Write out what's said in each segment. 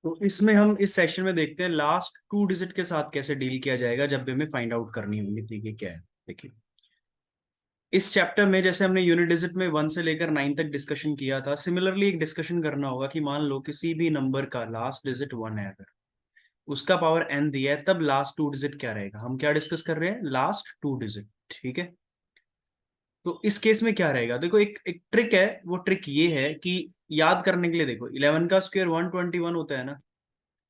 तो इसमें हम इस सेशन में देखते हैं लास्ट टू डिजिट के साथ कैसे डील किया जाएगा जब भी हमें फाइंड आउट करनी होगी थी कि क्या है। देखिए, इस चैप्टर में जैसे हमने यूनिट डिजिट में 1 से लेकर 9 तक डिस्कशन किया था, सिमिलरली एक डिस्कशन करना होगा कि मान लो किसी भी नंबर का लास्ट डिजिट 1 है, अगर उसका पावर n दिया है, तब लास्ट टू डिजिट क्या रहेगा। हम क्या डिस्कस कर रहे हैं, लास्ट टू डिजिट। ठीक है, तो इस केस में क्या रहेगा, देखो एक एक ट्रिक है। वो ट्रिक ये है कि याद करने के लिए देखो, 11 का स्क्वायर 121 होता है ना,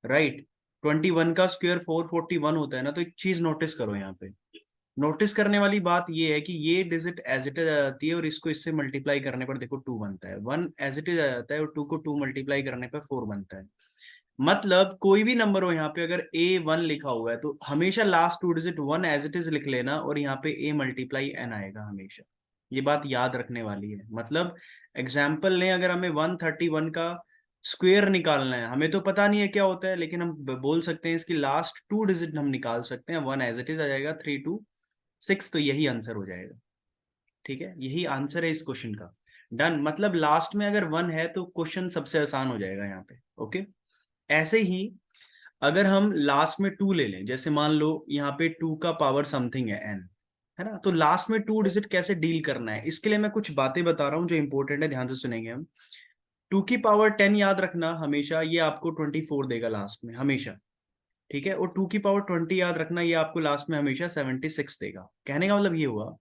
राइट। 21 का स्क्वायर 441 होता है ना। तो एक चीज नोटिस करो यहाँ पे, नोटिस करने वाली बात ये है कि ये डिजिट एज इट इज आ जाती है और इसको इससे मल्टीप्लाई करने पर देखो 2 बनता है। 1 एज इट इज आ जाता है और 2 को 2 मल्टीप्लाई करने पर 4 बनता है। मतलब कोई भी नंबर हो यहाँ पे, अगर A1 लिखा हुआ है तो हमेशा last two digit 1 as it is लिख लेना और यहाँ पे A मल्टीप्लाई n आएगा हमेशा। ये बात याद रखने वाली है। मतलब एग्जाम्पल लें, अगर हमें 131 का स्क्वायर निकालना है, हमें तो पता नहीं है क्या होता है, लेकिन हम बोल सकते हैं इसकी लास्ट टू डिजिट हम निकाल सकते हैं। 1 एज इट इज आ जाएगा, 3 2 6, तो यही आंसर हो जाएगा। ठीक है, यही आंसर है इस क्वेश्चन का। डन। मतलब लास्ट में अगर 1 है तो क्वेश्चन सबसे आसान हो जाएगा यहाँ पे। ओके, ऐसे ही अगर हम लास्ट में 2 ले लें, जैसे मान लो यहाँ पे 2 का पावर समथिंग है n, है ना, तो लास्ट में 2 डिजिट कैसे डील करना है, इसके लिए मैं कुछ बातें बता रहा हूँ जो इंपॉर्टेंट है, ध्यान से सुनेंगे हम। 2 की पावर 10 याद रखना हमेशा, ये आपको 24 देगा लास्ट में हमेशा। ठीक है, और 2 की पावर 20 याद रखना, ये आपको लास्ट में हमेशा 76 देगा। कहने का मतलब ये हुआ,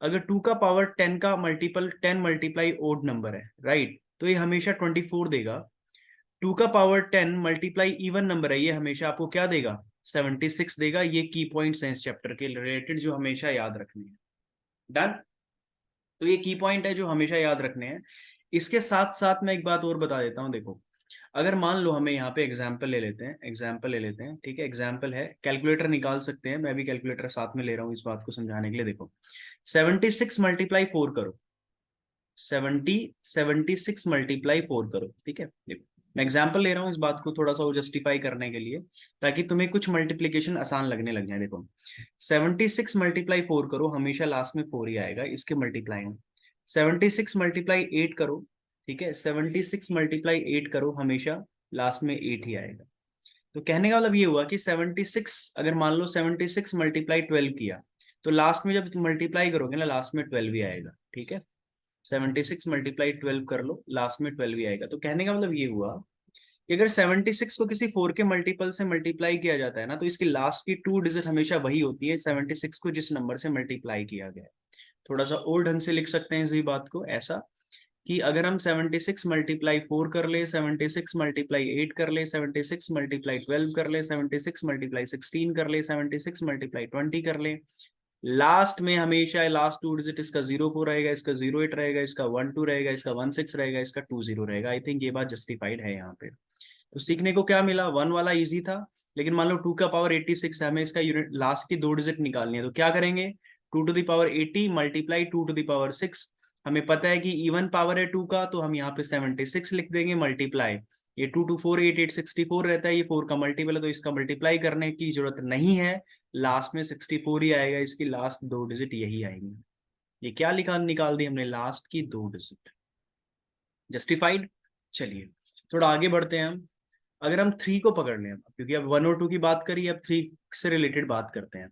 अगर 2 का पावर 10 का मल्टीपल 10 मल्टीप्लाई ओड नंबर है, राइट, तो ये हमेशा 24 देगा। 2 का पावर 10 मल्टीप्लाई इवन नंबर है, ये हमेशा आपको क्या देगा, 76 देगा। ये की पॉइंट्स हैं इस चैप्टर के रिलेटेड जो हमेशा याद रखने हैं। डन। तो ये की पॉइंट है जो हमेशा याद रखने हैं। इसके साथ साथ मैं एक बात और बता देता हूँ। देखो, अगर मान लो हमें यहाँ पे एग्जाम्पल ले लेते हैं, एग्जाम्पल ले लेते हैं, ठीक है, एग्जाम्पल है, कैलकुलेटर निकाल सकते हैं, मैं भी कैलकुलेटर साथ में ले रहा हूँ इस बात को समझाने के लिए। देखो, 76 मल्टीप्लाई 4 करो, 76 मल्टीप्लाई 4 करो। ठीक है, देखो मैं एग्जाम्पल ले रहा हूँ इस बात को थोड़ा सा वो जस्टिफाई करने के लिए, ताकि तुम्हें कुछ मल्टीप्लीकेशन आसान लगने लग जाए। देखो, 76 मल्टीप्लाई 4 करो, हमेशा लास्ट में 4 ही आएगा इसके मल्टीप्लाई में। 76 मल्टीप्लाई 8 करो, ठीक है, 76 मल्टीप्लाई 8 करो, हमेशा लास्ट में 8 ही आएगा। तो कहने का मतलब ये हुआ कि 76, अगर मान लो 76 मल्टीप्लाई 12 किया, तो लास्ट में जब तुम मल्टीप्लाई करोगे ना, लास्ट में 12 ही आएगा। ठीक है, 76 मल्टीप्लाई 12 कर लो, लास्ट में 12 ही आएगा। तो कहने का मतलब ये हुआ कि अगर 76 को किसी 4 के मल्टीपल से मल्टीप्लाई किया जाता है ना, तो इसकी लास्ट की टू डिजिट हमेशा वही होती है 76 को जिस नंबर से मल्टीप्लाई किया गया है। थोड़ा सा और ढंग से लिख सकते हैं इसी बात को ऐसा, कि अगर हम 76 मल्टीप्लाई 4 कर ले, 76 मल्टीप्लाई 8 कर ले, 76 मल्टीप्लाई 12 कर ले, 76 मल्टीप्लाई 16 कर ले, 76 मल्टीप्लाई 20 कर ले, लास्ट में हमेशा लास्ट टू डिजिट इसका 04 रहेगा, इसका 08 रहेगा, इसका 12 रहेगा, इसका 16 रहेगा, इसका 20 रहेगा। आई थिंक ये बात जस्टिफाइड है यहाँ पे। तो सीखने को क्या मिला, 1 वाला इजी था, लेकिन मान लो 2 का पावर 86 है, हमें इसका यूनिट लास्ट की 2 डिजिट निकालनी है, तो क्या करेंगे, 2 to the power 80 multiply 2 to the power 6। हमें पता है कि इवन पावर है 2 का, तो हम यहाँ पे 76 लिख देंगे मल्टीप्लाई, ये 2 टू 4 8 8 64 रहता है, ये 4 का मल्टीपल है, तो इसका मल्टीप्लाई करने की जरूरत नहीं है, लास्ट में 64 ही आएगा, इसकी लास्ट 2 डिजिट यही आएंगी। ये क्या लिखा निकाल दी हमने, लास्ट की 2 डिजिट। जस्टिफाइड। चलिए थोड़ा आगे बढ़ते हैं हम। अगर हम 3 को पकड़ लें, क्योंकि अब 1 और 2 की बात करी, अब 3 से रिलेटेड बात करते हैं।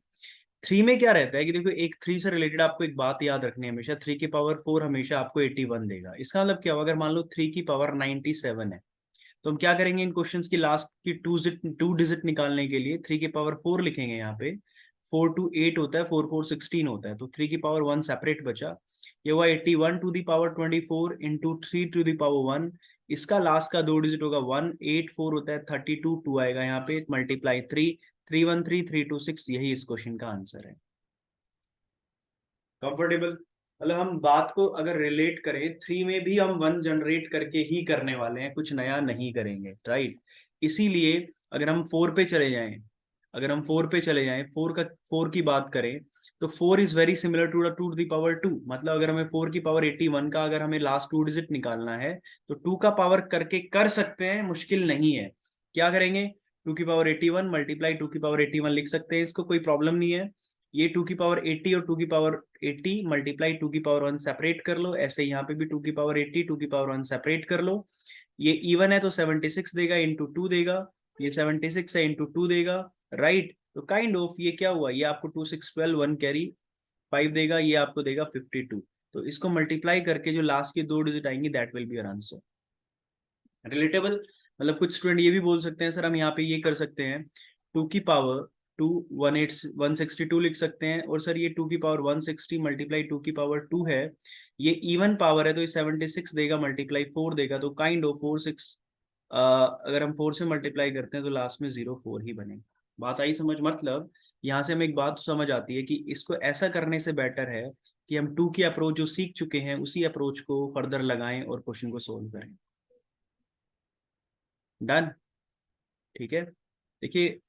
3 में क्या रहता है कि देखो, एक 3 से रिलेटेड आपको एक बात याद रखनी है हमेशा, 3 की पावर 4 हमेशा आपको 81 देगा। इसका मतलब क्या होगा, अगर मान लो 3 की पावर 97 है, तो हम क्या करेंगे, इन क्वेश्चंस की लास्ट की टू डिजिट निकालने के लिए 3 की पावर 4 लिखेंगे यहाँ पे। 4 टू 8 होता है, 4 4 16 होता है, तो 3 की पावर 1 सेपरेट बचा। ये हुआ 81 to the power 24 into 3 to the power 1। इसका लास्ट का 2 डिजिट होगा 1, 8 4 होता है 32, 2 आएगा यहाँ पे, मल्टीप्लाई 3, 313 326, यही इस क्वेश्चन का आंसर है। कंफर्टेबल। मतलब हम बात को अगर रिलेट करें, 3 में भी हम 1 जनरेट करके ही करने वाले हैं, कुछ नया नहीं करेंगे, राइट। इसीलिए अगर हम 4 पे चले जाएं, अगर हम 4 पे चले जाएं, 4 की बात करें, तो 4 is very similar to the 2 to the power 2। मतलब अगर हमें 4 की पावर 81 का अगर हमें लास्ट 2 डिजिट निकालना है, तो 2 का पावर करके कर सकते हैं, मुश्किल नहीं है। क्या करेंगे, 2 की पावर 81 मल्टीप्लाई 2 की पावर 81 लिख सकते हैं, इसको कोई प्रॉब्लम नहीं है। ये 2 की पावर 80 और 2 की पावर 80 मल्टीप्लाई 2 की पावर 1 सेपरेट कर लो, ऐसे यहाँ पे भी 2 की पावर 80 2 की पावर 1 सेपरेट कर लो। ये इवन है तो 76 देगा, इंटू 2 देगा, ये 76 है इंटू 2 देगा, राइट। तो काइंड ऑफ ये क्या हुआ, ये आपको 2 6 12 1 कैरी 5 देगा, ये आपको देगा 52। तो इसको मल्टीप्लाई करके जो लास्ट की 2 डिजिट आएंगी that will be your answer. Relatable. मतलब कुछ स्टूडेंट ये भी बोल सकते हैं सर हम यहाँ पे ये कर सकते हैं 2 की पावर 2 162 लिख सकते हैं, और सर ये 2 की पावर 160 मल्टीप्लाई 2 की पावर 2 है, ये इवन पावर है तो ये 76 देगा मल्टीप्लाई 4 देगा, तो काइंड ऑफ 4 6 अगर हम 4 से मल्टीप्लाई करते हैं तो लास्ट में 0 4 ही बनेगा। बात आई समझ। मतलब यहाँ से हमें एक बात समझ आती है कि इसको ऐसा करने से बेटर है कि हम 2 की अप्रोच जो सीख चुके हैं उसी अप्रोच को फर्दर लगाएं और क्वेश्चन को सोल्व करें। डन। ठीक है। देखिए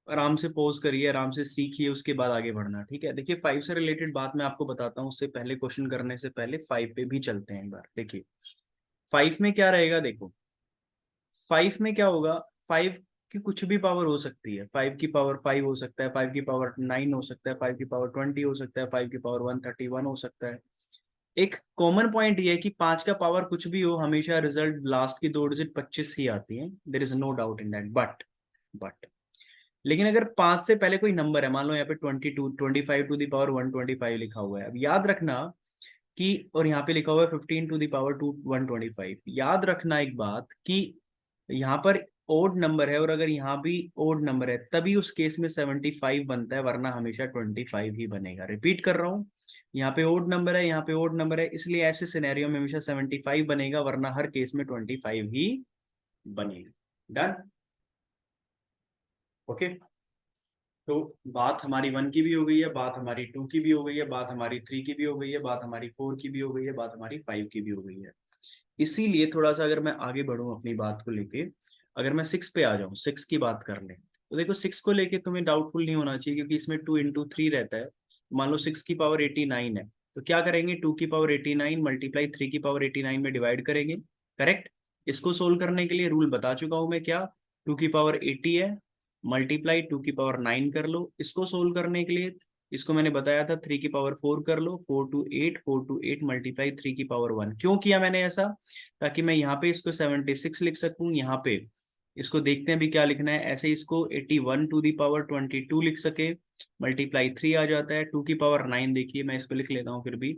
आराम से पॉज करिए, आराम से सीखिए, उसके बाद आगे बढ़ना। ठीक है। देखिए 5 से रिलेटेड बात मैं आपको बताता हूँ, उससे पहले क्वेश्चन करने से पहले 5 पे भी चलते हैं एक बार। देखिए 5 में क्या रहेगा, देखो 5 में क्या होगा, 5 की कुछ भी पावर हो सकती है, 5 की पावर 5 हो सकता है, 5 की पावर 9 हो सकता है, 5 की पावर 20 हो सकता है, 5 की पावर 131 हो सकता है। एक कॉमन पॉइंट ये है कि 5 का पावर कुछ भी हो, हमेशा रिजल्ट लास्ट की 2 डिजिट 25 ही आती है, there is no doubt in that. But लेकिन अगर 5 से पहले कोई नंबर है, मान लो यहाँ पे 22 25 टू द पावर 125 लिखा हुआ है, अब याद रखना कि, और यहाँ पे लिखा हुआ है 15 टू द पावर 125, याद रखना एक बात कि यहाँ पर ओड नंबर है, और अगर यहाँ भी ओड नंबर है तभी उस केस में 75 बनता है, वरना हमेशा 25 ही बनेगा। रिपीट कर रहा हूँ, यहाँ पे ओड नंबर है, यहाँ पे ओड नंबर है, इसलिए ऐसे सिनेरियो में हमेशा 75 बनेगा, वरना हर केस में 25 ही बनेगा। डन। ओके। तो बात हमारी 1 की भी हो गई है, बात हमारी 2 की भी हो गई है, बात हमारी 3 की भी हो गई है, बात हमारी 4 की भी हो गई है, बात हमारी 5 की भी हो गई है। इसीलिए थोड़ा सा अगर मैं आगे बढ़ूं अपनी बात को लेके, अगर मैं 6 पे आ जाऊं, 6 की बात कर लें, तो देखो 6 को लेके तुम्हें डाउटफुल नहीं होना चाहिए, क्योंकि इसमें 2 इंटू 3 रहता है। मान लो 6 की पावर 89 है, तो क्या करेंगे, 2 की पावर 89 मल्टीप्लाई 3 की पावर 89 में डिवाइड करेंगे। करेक्ट। इसको सोल्व करने के लिए रूल बता चुका हूं मैं, क्या, 2 की पावर 80 है, मल्टीप्लाई 2 की पावर 9 कर लो। इसको सोल्व करने के लिए इसको मैंने बताया था 3 की पावर 4 कर लो, 4 to 8 मल्टीप्लाई 3 की पावर 1। क्यों किया मैंने ऐसा, ताकि मैं यहाँ पे इसको 76 लिख सकूं, यहाँ पे इसको देखते हैं भी क्या लिखना है, ऐसे इसको 81 टू दी पावर 22 लिख सके, मल्टीप्लाई 3 आ जाता है, 2 की पावर 9 देखिए मैं इसको लिख लेता हूँ फिर भी,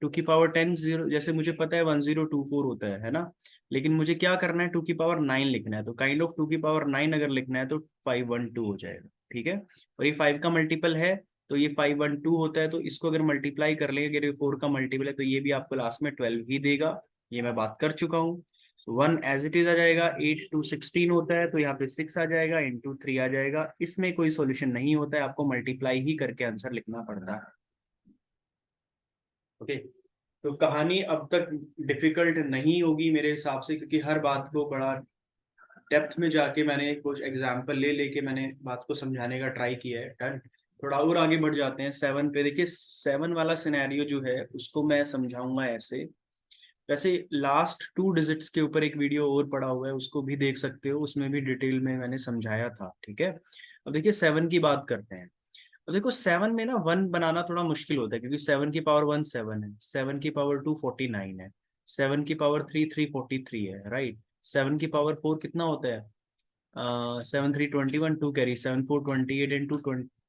2 की पावर 10 0, जैसे मुझे पता है 1024 होता है ना, लेकिन मुझे क्या करना है 2 की पावर 9 लिखना है, तो काइंड ऑफ 2 की पावर 9 अगर लिखना है तो 512 हो जाएगा। ठीक है। और ये 5 का मल्टीपल है, तो ये 512 होता है, तो इसको अगर मल्टीप्लाई कर लेंगे, अगर ये 4 का मल्टीपल है तो ये भी आपको लास्ट में 12 ही देगा, ये मैं बात कर चुका हूँ। 1 एज इट इज आ जाएगा, 8 to 16 होता है तो यहाँ पे 6 आ जाएगा, इंटू 3 आ जाएगा, इसमें कोई सोल्यूशन नहीं होता है, आपको मल्टीप्लाई ही करके आंसर लिखना पड़ता है। ओके। तो कहानी अब तक डिफिकल्ट नहीं होगी मेरे हिसाब से, क्योंकि हर बात को बड़ा डेप्थ में जाके मैंने कुछ एग्जाम्पल ले लेके मैंने बात को समझाने का ट्राई किया है। डन। थोड़ा और आगे बढ़ जाते हैं 7 पे। देखिए 7 वाला सिनेरियो जो है उसको मैं समझाऊंगा ऐसे, वैसे लास्ट 2 डिजिट्स के ऊपर एक वीडियो और पड़ा हुआ है, उसको भी देख सकते हो, उसमें भी डिटेल में मैंने समझाया था। ठीक है। अब देखिए 7 की बात करते हैं। अब देखो 7 में ना 1 बनाना थोड़ा मुश्किल होता है, क्योंकि 7 की पावर 1 7 है, 7 की पावर 2 49 है, 7 की पावर 3 343 है, राइट। 7 की पावर 4 कितना होता है, 7 3 21, 2 कैरी, 7 4 28 एंड 2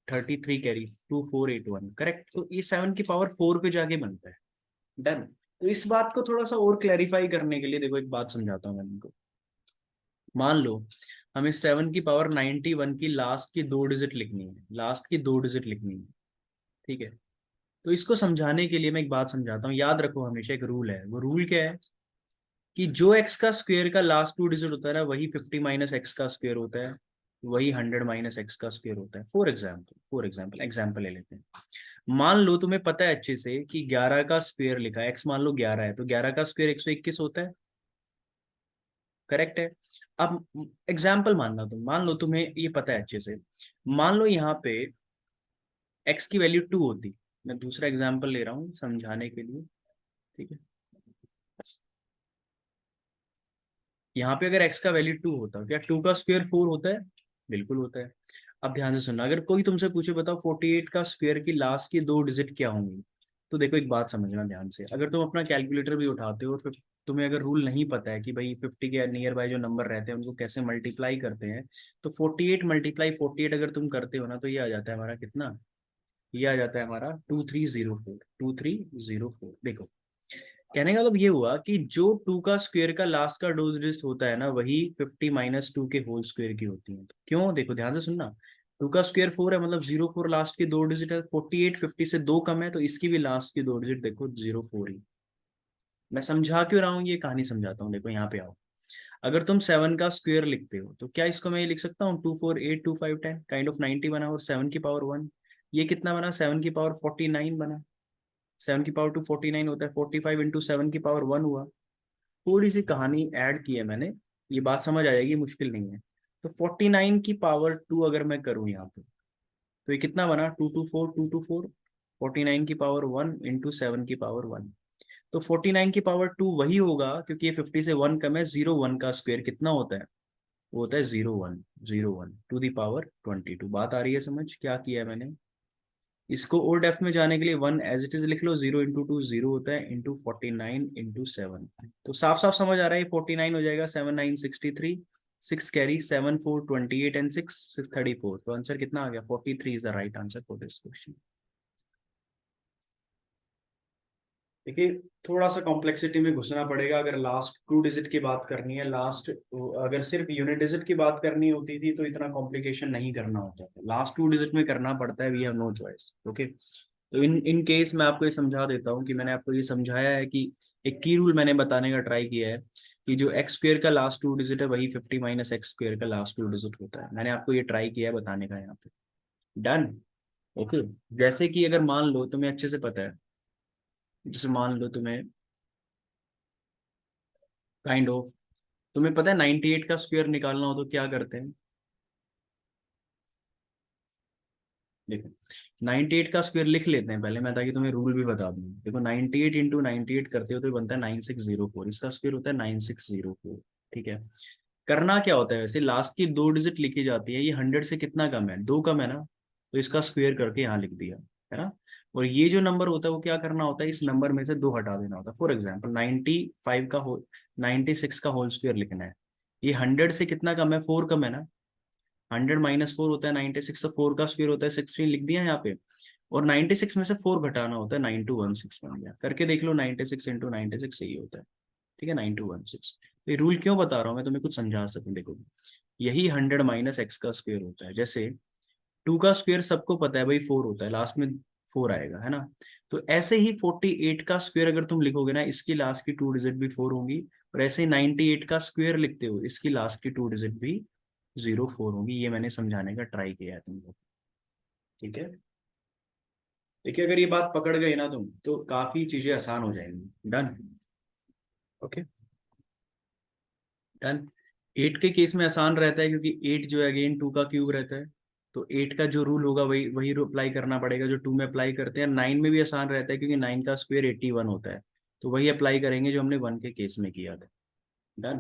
33 कैरी, 2 4 8 1, करेक्ट। तो ये 7 की पावर 4 पे जाके बनता है। डन। तो इस बात को थोड़ा सा और क्लैरिफाई करने के लिए देखो एक बात समझाता हूँ मैं तुमको। मान लो हमें 7 की पावर 91 की लास्ट की 2 डिजिट लिखनी है, लास्ट की 2 डिजिट लिखनी है। ठीक है। तो इसको समझाने के लिए मैं एक बात समझाता हूँ, याद रखो हमेशा एक रूल है, वो रूल क्या है कि जो एक्स का स्क्वायर का लास्ट 2 डिजिट होता है ना, वही 50 माइनस एक्स का स्क्वायर होता है, वही 100 माइनस एक्स का स्क्वायर होता है। फॉर एग्जाम्पल एग्जाम्पल ले लेते हैं। मान लो तुम्हें पता है अच्छे से कि 11 का स्क्वायर लिखा है, एक्स मान लो 11 है, तो 11 का स्क्वायर 121 होता है, करेक्ट है। अब एग्जाम्पल मानना, तुम मान लो तुम्हें ये पता है अच्छे से, मान लो यहाँ पे एक्स की वैल्यू 2 होती, मैं दूसरा एग्जाम्पल ले रहा हूँ समझाने के लिए। ठीक है। यहाँ पे अगर x का वैल्यू 2 होता, क्या 2 का स्क्वायर 4 होता है, बिल्कुल होता है। अब ध्यान से सुनना, अगर कोई तुमसे पूछे बताओ 48 का स्क्वायर की लास्ट की 2 डिजिट क्या होंगी, तो देखो एक बात समझना ध्यान से, अगर तुम अपना कैलकुलेटर भी उठाते हो तुम्हें अगर रूल नहीं पता है कि भाई 50 के नियर बाय जो नंबर रहते हैं उनको कैसे मल्टीप्लाई करते हैं, तो 48 मल्टीप्लाई 48 अगर तुम करते हो ना, तो ये आ जाता है हमारा कितना, ये आ जाता है हमारा 2304, 2304। देखो कहने का मतलब ये हुआ कि जो 2 का स्क्वायर का लास्ट का दो डिजिट होता है ना, वही 50 - 2 के होल स्क्वायर की होती है। तो क्यों, देखो ध्यान से सुनना, 2 का स्क्वायर 4 है, मतलब 04 लास्ट के दो डिजिट है, 48 50 से दो कम है, तो इसकी भी लास्ट की दो डिजिट देखो 04 ही। मैं समझा क्यों रहा हूँ, ये कहानी समझाता हूँ, देखो यहाँ पे आओ। अगर तुम 7 का स्क्वायर लिखते हो तो क्या इसको मैं ये लिख सकता हूँ 2 4 8 2 5 10 काइंड ऑफ 90 बना, और 7 की पावर 1, ये कितना बना, 7 की पावर 49 बना। 7 की पावर 2 49 होता है, 45 इंटू 7 की पावर 1 हुआ। थोड़ी सी कहानी ऐड की है मैंने, ये बात समझ आ जाएगी, मुश्किल नहीं है। तो 49 की पावर 2 अगर मैं करूँ यहाँ पे, तो ये कितना बना, 2 2 4 2 2 4, 49 की पावर 1 इंटू 7 की पावर 1। तो 49 की पावर 2 वही होगा, क्योंकि ये 50 से 1 कम है, 01 का स्क्वायर कितना होता है, वो होता है 01 टू दी पावर 22। बात आ रही है समझ क्या किया है मैंने। इसको और डेप्थ में जाने के लिए 1 एज इट इज लिख लो, 0 इंटू 2 0 होता है, इंटू 49 इंटू 7। तो साफ साफ समझ आ रहा है, 49 हो जाएगा, 7 9 63, 6 कैरी, 7 4 28 एंड 6 6 34। तो आंसर कितना आ गया, 43 is the right answer for this question. देखिए थोड़ा सा कॉम्प्लेक्सिटी में घुसना पड़ेगा अगर लास्ट टू डिजिट की बात करनी है। लास्ट अगर सिर्फ यूनिट डिजिट की बात करनी होती थी तो इतना कॉम्प्लिकेशन नहीं करना होता था, लास्ट टू डिजिट में करना पड़ता है, we have no choice. Okay, तो इन इन केस मैं आपको ये समझा देता हूँ कि मैंने आपको ये समझाया है कि एक की रूल मैंने बताने का ट्राई किया है कि जो एक्स स्क्वेयर का लास्ट टू डिजिट है वही 50 - एक्स स्क्वेयर का लास्ट टू डिजिट होता है। मैंने आपको ये ट्राई किया है बताने का यहाँ पे। डन। ओके, जैसे कि अगर मान लो तुम्हें अच्छे से पता है, जैसे मान लो तुम्हें काइंड ऑफ, तुम्हें पता है 98 का स्क्वायर निकालना हो तो क्या करते हैं। देखो 98 का स्क्वायर लिख लेते हैं पहले मैं, ताकि तुम्हें रूल भी बता दूं। देखो 98 इंटू 98 करते हो तो ये बनता है 9604, इसका स्क्वायर होता है 9604। ठीक है, करना क्या होता है वैसे, लास्ट की दो डिजिट लिखी जाती है, ये 100 से कितना कम है, दो कम है ना, तो इसका स्क्वायर करके यहाँ लिख दिया, है ना। और ये जो नंबर होता है वो क्या करना होता है, इस नंबर में से दो हटा देना होता है। फॉर एग्जाम्पल 95 का होल, 96 का होल स्क्वायर लिखना है, ये 100 से कितना कम है, फोर कम है ना। 100 - 4 होता है 96, तो 4 का स्क्वायर होता है 16, लिख दिया यहाँ पे। और 96 में से 4 घटाना होता है, 9216 बन गया, करके देख लो 96 इंटू 96 यही होता है। ठीक है, 9216। ये रूल क्यों बता रहा हूँ मैं, तुम्हें कुछ समझा सकूं। देखो यही 100 - एक्स का स्क्वायर होता है। जैसे 2 का स्क्वायर सबको पता है भाई 4 होता है, लास्ट में 4 आएगा, है ना। तो ऐसे ही 48 का स्क्वायर अगर तुम लिखोगे ना, इसकी लास्ट की टू डिजिट भी 4 होंगी। और ऐसे ही 98 का स्क्वायर लिखते हो, इसकी लास्ट की टू डिजिट भी 04 होगी। ये मैंने समझाने का ट्राई किया है तुमको। ठीक है, देखिए अगर ये बात पकड़ गई ना तुम, तो काफी चीजें आसान हो जाएंगी। डन। Okay, done. 8 के केस में आसान रहता है, क्योंकि 8 जो है अगेन 2 का क्यूब रहता है, तो 8 का जो रूल होगा वही वही अप्लाई करना पड़ेगा जो 2 में अप्लाई करते हैं। 9 में भी आसान रहता है, क्योंकि 9 का स्क्वायर 81 होता है, तो वही अप्लाई करेंगे जो हमने 1 के केस में किया था। डन।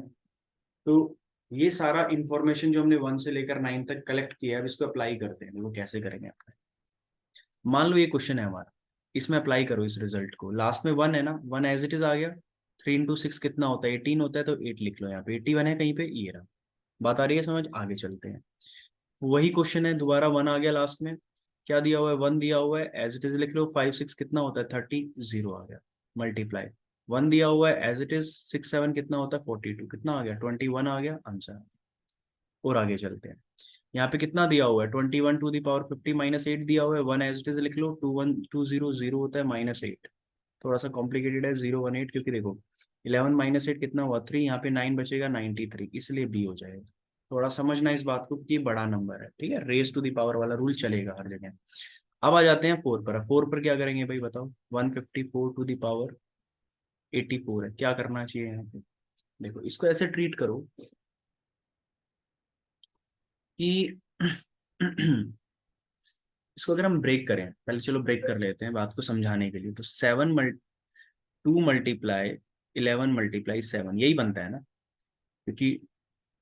तो ये सारा इंफॉर्मेशन जो हमने 1 से लेकर 9 तक कलेक्ट किया है, अब इसको अप्लाई करते हैं। देखो कैसे करेंगे अप्लाई। मान लो ये क्वेश्चन है हमारा, इसमें अप्लाई करो इस रिजल्ट को, लास्ट में 1 है ना, 1 एज इट इज आ गया। 3 इंटू 6 कितना होता है, 18 होता है, तो 8 लिख लो यहाँ पे, 81 है कहीं पे, ये रहा। बात आ रही है समझ, आगे चलते हैं। वही क्वेश्चन है, दोबारा 1 आ गया लास्ट में, क्या दिया हुआ है, 1 दिया हुआ है, एज इट इज लिख लो, 5 6 कितना होता है, 30, 0 आ गया, मल्टीप्लाई। 1 दिया हुआ है, एज इट इज 6 7 कितना होता है, 42, कितना आ गया, 21 आ गया आंसर। और आगे चलते हैं, यहाँ पे कितना दिया हुआ है, 21 टू दी पावर 50 -8 दिया हुआ है, 1 एज इट इज लिख लो, 21 0 होता है, -8। थोड़ा सा कॉम्प्लिकेटेड है, 0 1 8, क्योंकि देखो 11 -8 कितना हुआ, 3, यहाँ पे 9 बचेगा, 93, इसलिए बी हो जाएगा। थोड़ा समझना इस बात को कि बड़ा नंबर है, ठीक है, रेस टू दी पावर वाला रूल चलेगा हर जगह। अब आ जाते हैं 4 पर। 4 पर क्या करेंगे भाई बताओ, 154 टू दी पावर 84 है, क्या करना चाहिए यहाँ पे। देखो इसको ऐसे ट्रीट करो कि इसको अगर हम ब्रेक करें, पहले चलो ब्रेक कर लेते हैं बात को समझाने के लिए। तो 2 मल्टीप्लाई 11 मल्टीप्लाई 7 यही बनता है ना, क्योंकि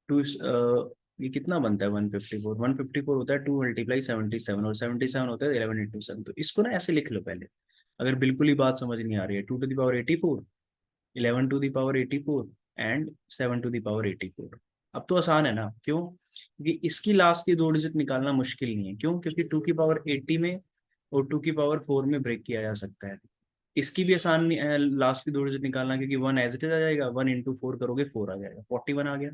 टू ये कितना बनता है, 154, 154 होता है 2 × 77, और 77 होता है 11 × 7। तो इसको ना ऐसे लिख लो पहले, अगर बिल्कुल ही बात समझ नहीं आ रही है, 2 to the power 84 11 to the power 84 and 7 to the power 84। अब तो आसान है ना, क्यों? क्योंकि इसकी लास्ट की 2 डिजिट निकालना मुश्किल नहीं है। क्यों? क्योंकि 2 की पावर 80 में और 2 की पावर 4 में ब्रेक किया जा सकता है। इसकी भी आसान है लास्ट की 2 डिजिट निकालना, क्योंकि 1 एज इट इज आ जाएगा, 1 इंटू 4 करोगे 4 आ जाएगा, 41 आ गया।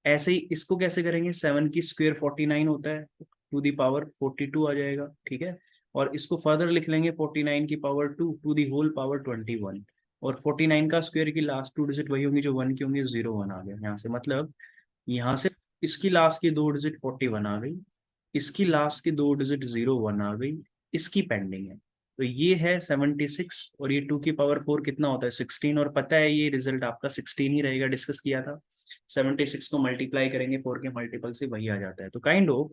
ऐसे ही इसको कैसे करेंगे, 7 की स्क्वायर 49 होता है, टू दी पावर 42 आ जाएगा, ठीक है। और इसको फर्दर लिख लेंगे 49 की पावर 2 टू दी होल पावर 21। और 49 का स्क्वायर की लास्ट 2 डिजिट वही होंगी जो 1 की होंगी, 0 1 आ गया यहाँ से। मतलब यहाँ से इसकी लास्ट की 2 डिजिट 41 आ गई, इसकी लास्ट की 2 डिजिट 0 1 आ गई, इसकी पेंडिंग है। तो ये है 76, और ये 2 की पावर 4 कितना होता है 16, और पता है ये रिजल्ट आपका 16 ही रहेगा, डिस्कस किया था। 76 को मल्टीप्लाई करेंगे 4 के मल्टीपल से, वही आ जाता है। तो काइंड ऑफ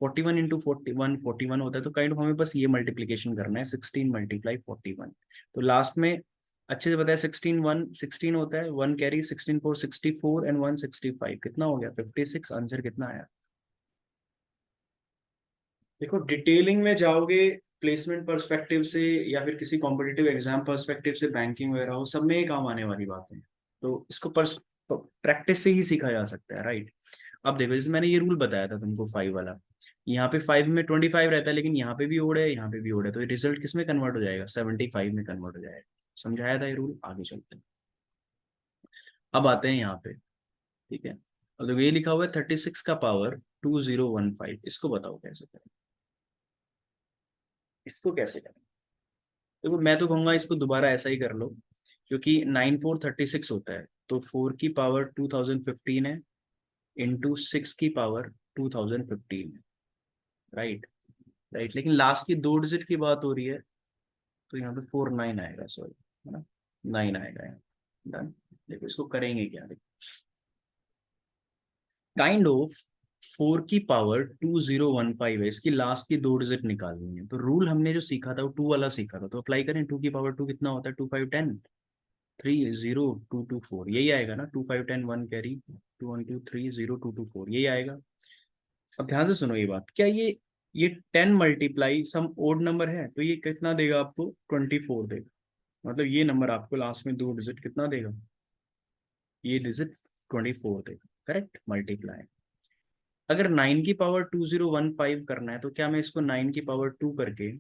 41 इंटू 41 होता है, तो काइंड ऑफ हमें बस ये मल्टीप्लीकेशन करना है, 16 मल्टीप्लाई 41। तो लास्ट में अच्छे से बताया, 16 होता है, 1 कैरी, 16 4 64 एंड 1 65, कितना हो गया 56। आंसर कितना आया? देखो डिटेलिंग में जाओगे प्लेसमेंट पर्सपेक्टिव से या फिर किसी कॉम्पिटिटिव एग्जाम पर्सपेक्टिव से, बैंकिंग वगैरह हो, सब में ही काम आने वाली बात है। तो इसको प्रैक्टिस से ही सीखा जा सकता है, राइट। अब देखो जैसे मैंने ये रूल बताया था तुमको 5 वाला, यहाँ पे 5 में 25 रहता है, लेकिन यहाँ पे भी ओड है, यहाँ पे भी ओड है, तो ये रिजल्ट किस में कन्वर्ट हो जाएगा, 75 में कन्वर्ट हो जाएगा। समझाया था ये रूल, आगे चलते हैं। अब आते हैं यहाँ पे, ठीक है। अब देखो ये लिखा हुआ है 36 का पावर 2015, इसको बताओ कैसे करें, इसको कैसे करें। देखो मैं तो कहूंगा इसको दोबारा ऐसा ही कर लो, क्योंकि 9 4 36 होता है, तो 4 की पावर 2015 है, इंटू 6 की पावर 2015 है, राइट। राइट, लेकिन लास्ट की 2 डिजिट की बात हो रही है, तो यहाँ पे 49 आएगा, सॉरी, है ना, 9 आएगा यहाँ। डन। देखो इसको करेंगे क्या, देखो काइंड ऑफ 4 की पावर 2015 है, इसकी लास्ट की 2 डिजिट निकालनी है। तो रूल हमने जो सीखा था वो 2 वाला सीखा था, तो अप्लाई करें। 2 की पावर 2 कितना होता है, 2 5 10, 3 0 2 2 4, यही आएगा ना, 2 5 10 1 कैरी, 2 1 2 3 0 2 2 4, यही आएगा। अब ध्यान से सुनो ये बात, क्या ये 10 मल्टीप्लाई सम ओड नंबर है, तो ये कितना देगा आपको, 24 देगा। मतलब ये नंबर आपको लास्ट में 2 डिजिट कितना देगा, ये डिजिट 24 देगा, करेक्ट, मल्टीप्लाई। अगर 9 की पावर 2015 करना है, तो क्या मैं इसको 9 की पावर 2 करके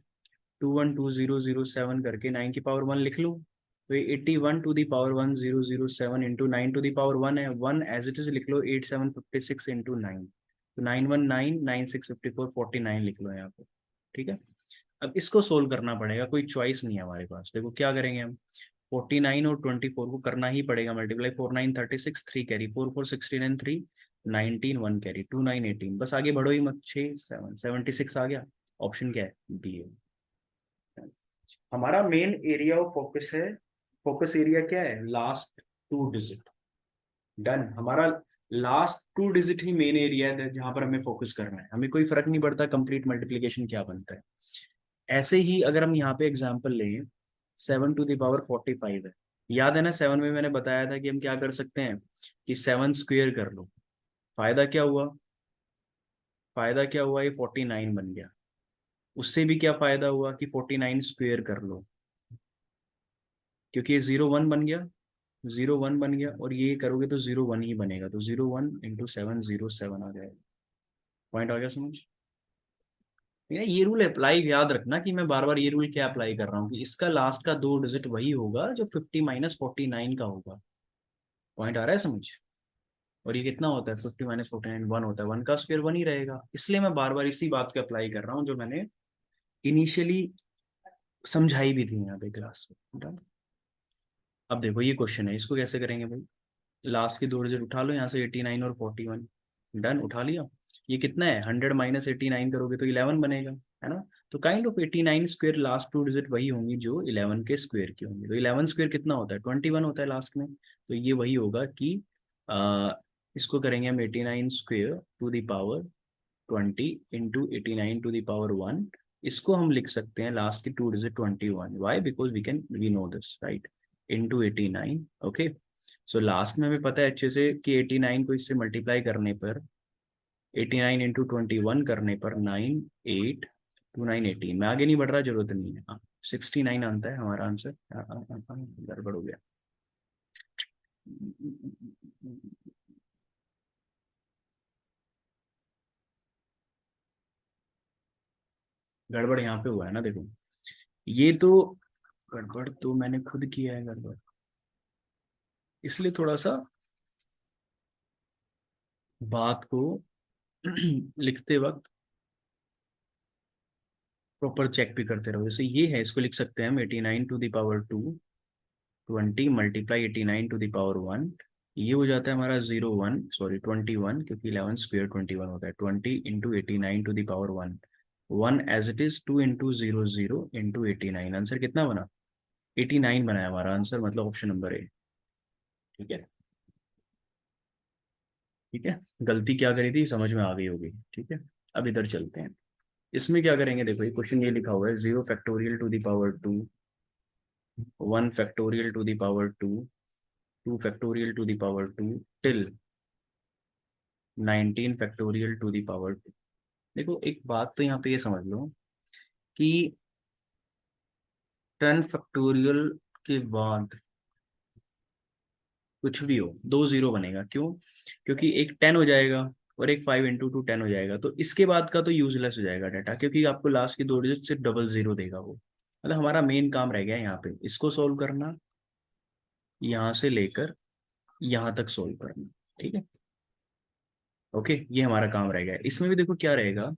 212007 करके 9 की पावर 1 लिख लूँ, तो ये 81 to the power 1007 into 9 to the power 1 है, 1 एज इट इज लिख लो, 8756 इंटू 9, तो 919 9654 49 लिख लो यहाँ पे, ठीक है। अब इसको सोल्व करना पड़ेगा, कोई चॉइस नहीं है हमारे पास। देखो क्या करेंगे हम, 49 और 24 को करना ही पड़ेगा मल्टीप्लाई, 4 9 36, 3 कैरी, 4 4 16 एंड 3 19, 1 कैरी, 2 9 18, बस आगे बढ़ो ही मत, 6 7 76 आ गया। ऑप्शन क्या है, डी है। हमारा मेन एरिया ऑफ फोकस है, फोकस एरिया क्या है, लास्ट 2 डिजिट। डन, हमारा लास्ट 2 डिजिट ही मेन एरिया है जहां पर हमें फोकस करना है, हमें कोई फर्क नहीं पड़ता कंप्लीट मल्टीप्लीकेशन क्या बनता है। ऐसे ही अगर हम यहाँ पे एग्जांपल लें, 7 टू द पावर 45 है, याद है ना 7 में मैंने बताया था कि हम क्या कर सकते हैं, कि 7 स्क्वेयर कर लो। फायदा क्या हुआ, फायदा क्या हुआ, ये 49 बन गया। उससे भी क्या फायदा हुआ कि 49 स्क्वेयर कर लो, क्योंकि ये 0 1 बन गया, 0 1 बन गया, और ये करोगे तो 0 1 ही बनेगा, तो 0 1 इंटू 7 07 आ जाएगा। पॉइंट आ गया समझ? ये रूल अप्लाई याद रखना कि मैं बार बार ये रूल क्या अप्लाई कर रहा हूँ, कि इसका लास्ट का 2 डिजिट वही होगा जो 50 माइनस 49 का होगा। पॉइंट आ रहा है समझ? और ये कितना होता है, 50 माइनस 49 1 होता है, 1 का स्क्वायर 1 ही रहेगा, इसलिए मैं बार बार इसी बात को अप्लाई कर रहा हूँ जो मैंने इनिशियली समझाई भी थी यहाँ पे क्लास में। अब देखो ये क्वेश्चन है, इसको कैसे करेंगे भाई, लास्ट की 2 डिजिट उठा लो यहाँ से, 89 और 41। डन, उठा लिया। ये कितना है, 100 माइनस 89 करोगे तो 11 बनेगा, है ना। तो kind of 89 square last 2 digit वही होंगी जो 11 के स्क्वायर की होंगी, तो 11 स्क्वायर कितना होता है, 21 होता है लास्ट में। तो ये वही होगा कि आ, इसको करेंगे हम 89 square to the power 20 into 89 to the power 1। इसको हम लिख सकते हैं लास्ट की 2 digit 21, why, because we know this, right, into 89। Okay, so last में हमें पता है अच्छे से कि 89 को इससे मल्टीप्लाई करने पर, 89 इंटू 21 करने पर 9 8 2 9 18, मैं आगे नहीं बढ़ रहा, जरूरत नहीं है। 69 आता है हमारा आंसर, गड़बड़ हो गया। गड़बड़ यहाँ पे हुआ है ना, देखो ये तो गड़बड़ तो मैंने खुद किया है गड़बड़, इसलिए थोड़ा सा बात को लिखते वक्त प्रॉपर चेक भी करते रहो। जैसे ये है, इसको लिख सकते हैं हम 89 to the power 2, 20 × 89 to the power 1, ये हो जाता है हमारा 01, सॉरी 21, क्योंकि 11 स्क्वायर 21 होता है, 20 × 89 to the power 1, 1 as it is, 2 × 00 × 89, answer कितना बना? 89 बनाया हमारा आंसर, मतलब ऑप्शन नंबर ए। ठीक है, ठीक है, गलती क्या करी थी समझ में आ गई होगी। ठीक है, अब इधर चलते हैं। इसमें क्या करेंगे, देखो ये क्वेश्चन ये लिखा हुआ है, 0 factorial two the power 2, 1 factorial two the power 2, 2 factorial two the power 2 till 19 factorial two the power 2। देखो एक बात तो यहाँ पे ये समझ लो कि 10 फैक्टोरियल के बाद कुछ भी हो, 2 0 बनेगा। क्यों? क्योंकि एक 10 हो जाएगा और एक 5 × 2 10 हो जाएगा, तो इसके बाद का तो यूजलेस हो जाएगा डाटा, क्योंकि आपको लास्ट की 2 डिजिट सिर्फ 00 देगा वो। मतलब हमारा मेन काम रह गया यहाँ पे इसको सोल्व करना, यहाँ से लेकर यहाँ तक सोल्व करना। ठीक है, ओके, ये हमारा काम रह गया। इसमें भी देखो क्या रहेगा,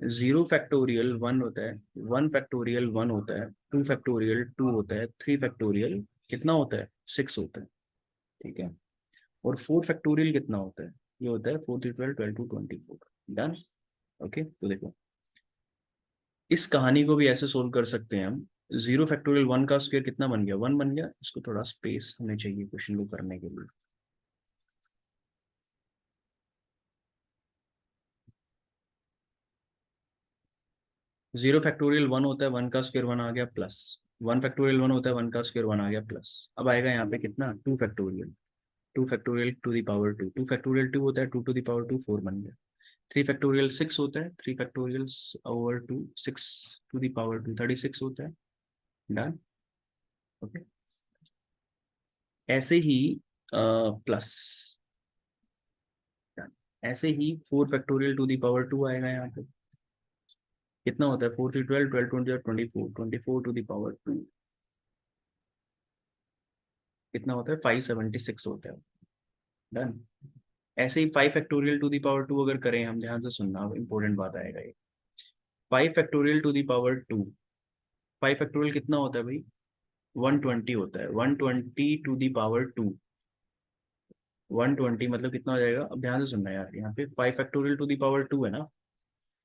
0 फैक्टोरियल 1 होता है, 1 फैक्टोरियल 1 होता है, 2 फैक्टोरियल 2 होता है, 3 फैक्टोरियल कितना होता है? 6 होता है। ठीक है, और 4 फैक्टोरियल कितना होता है? ये होता है 4 3 12 12 2 24। डन। ओके, तो देखो इस कहानी को भी ऐसे सोल्व कर सकते हैं हम। 0 फैक्टोरियल 1 का स्क्वायर कितना बन गया? 1 बन गया। इसको थोड़ा स्पेस हमें चाहिए क्वेश्चन को करने के लिए। 0 फैक्टोरियल 1 होता है, 1 का स्क्वायर 1 आ गया प्लस, 1 फैक्टोरियल 1 होता है, 1 का स्क्वायर 1 आ गया प्लस। अब आएगा यहाँ पे कितना? 2 factorial, 2 factorial two the power 2, 2 factorial 2 होता है, 2 टू द पावर 2 4 बन गया। 3 फैक्टोरियल 6 होता है, 3 factorial over 2 6 to the power 2 36 होता है। डन। ओके, ऐसे ही प्लस, ऐसे ही 4 फैक्टोरियल टू द पावर 2 आएगा यहाँ पे, कितना होता है? 4 3 12, 12 20 24 टू द पावर 2 कितना होता है? 576 होता है। डन। ऐसे ही 5 फैक्टोरियल टू द पावर 2 अगर करें हम, ध्यान से सुनना, इंपॉर्टेंट बात आएगा ये। 5 factorial two the power 2, 5 factorial कितना होता है भाई? 120 होता है, 120 टू द पावर 2, 120 मतलब कितना हो जाएगा? अब ध्यान से सुनना यार, यहाँ पे 5 फैक्टोरियल टू द पावर 2 है ना,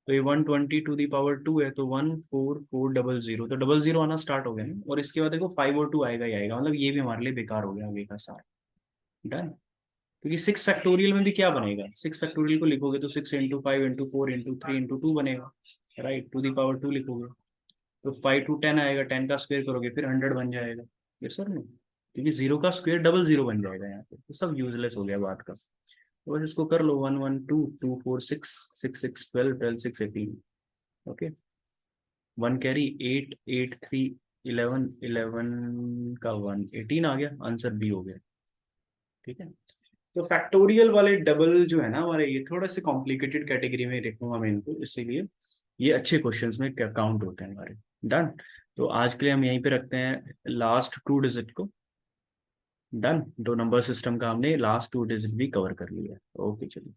तो ये 120 टू द पावर 2 है, तो 14400, तो 00 आना स्टार्ट हो गया ना, और इसके बाद देखो 5 और 2 आएगा ही आएगा, मतलब ये भी हमारे लिए बेकार हो गया आगे का सारा। डन। क्योंकि 6 फैक्टोरियल में भी क्या बनेगा? 6 फैक्टोरियल को लिखोगे तो 6 × 5 × 4 × 3 × 2 बनेगा, राइट, टू द पावर 2 लिखोगे तो 5 to 10 आएगा, 10 का स्क्वायर करोगे फिर 100 बन जाएगा। ये सर नो, क्योंकि 0 का स्क्वायर 00 बन जाएगा यहाँ पे, तो सब यूजलेस हो गया बात का। तो बस इसको कर लो, 1 1 2 2 4 6 6 6 12 12 6 18। ओके, 1 कैरी 8 8 3 11 11 का 1 18 आ गया, आंसर बी हो गया। ठीक है, तो फैक्टोरियल वाले डबल जो है ना हमारे, ये थोड़ा से कॉम्प्लिकेटेड कैटेगरी में रखूंगा मैं इनको, इसीलिए ये अच्छे क्वेश्चंस में क्या काउंट होते हैं हमारे। डन। तो आज के लिए हम यहीं पे रखते हैं लास्ट 2 डिजिट को। डन, दो नंबर सिस्टम का हमने लास्ट 2 डिजिट भी कवर कर लिया। ओके चलिए।